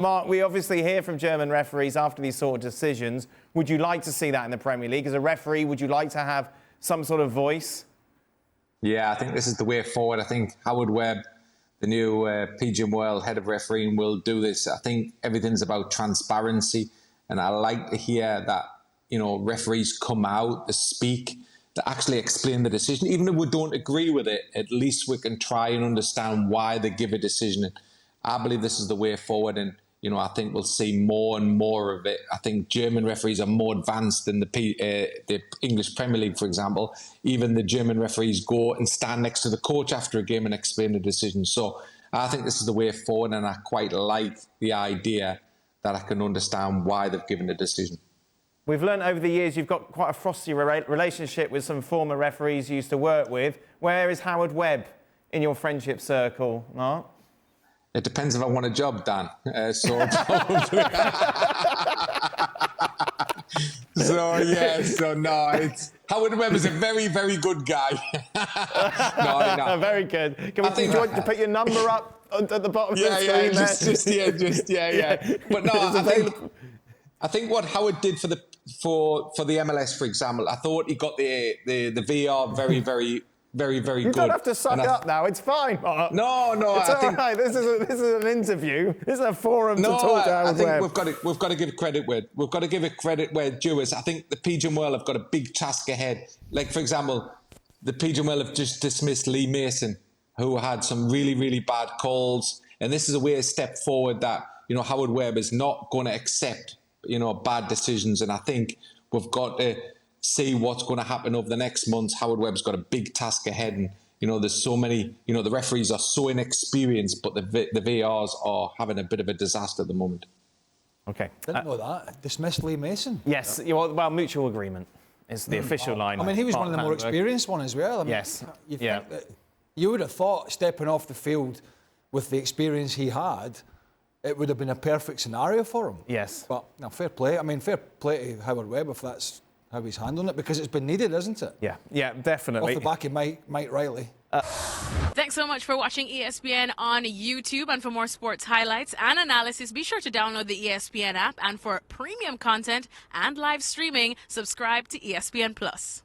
Mark, we obviously hear from German referees after these sort of decisions. Would you like to see that in the Premier League? As a referee, would you like to have some sort of voice? Yeah, I think this is the way forward. I think Howard Webb, the new PGM World head of refereeing, will do this. I think everything's about transparency, and I like to hear that, you know, referees come out to speak, to actually explain the decision. Even if we don't agree with it, at least we can try and understand why they give a decision. And I believe this is the way forward, and you know, I think we'll see more and more of it. I think German referees are more advanced than the English Premier League, for example. Even the German referees go and stand next to the coach after a game and explain the decision. So I think this is the way forward, and I quite like the idea that I can understand why they've given the decision. We've learned over the years you've got quite a frosty relationship with some former referees you used to work with. Where is Howard Webb in your friendship circle, Mark? It depends if I want a job, Dan. So probably. It's Howard Webb is a very, very good guy. No. Very good. Do you want to put your number up at the bottom of the screen? Yeah. But no, I think what Howard did for the MLS, for example, I thought he got the VR very good. You don't have to suck up now. It's fine, Mark. No. It's all right. This is an interview. This is a forum to talk to Howard Webb. I think we've got to give credit where it due is. I think the PGM World have got a big task ahead. Like, for example, the PGM World have just dismissed Lee Mason, who had some really, really bad calls. And this is a step forward that, you know, Howard Webb is not going to accept, you know, bad decisions. And I think we've got to see what's going to happen over the next months. Howard Webb's got a big task ahead, and you know, there's so many. You know, the referees are so inexperienced, but the VRs are having a bit of a disaster at the moment. Okay, didn't know that. Dismissed Lee Mason. Yes, well, mutual agreement is the official line. I mean, he was one of the more experienced ones as well. I mean, yes, you would have thought stepping off the field with the experience he had, it would have been a perfect scenario for him. Yes, but no, fair play. I mean, fair play to Howard Webb if that's how he's handling it, because it's been needed, isn't it? Yeah, definitely. Off the back of Mike Riley. Thanks so much for watching ESPN on YouTube, and for more sports highlights and analysis, be sure to download the ESPN app, and for premium content and live streaming, subscribe to ESPN Plus.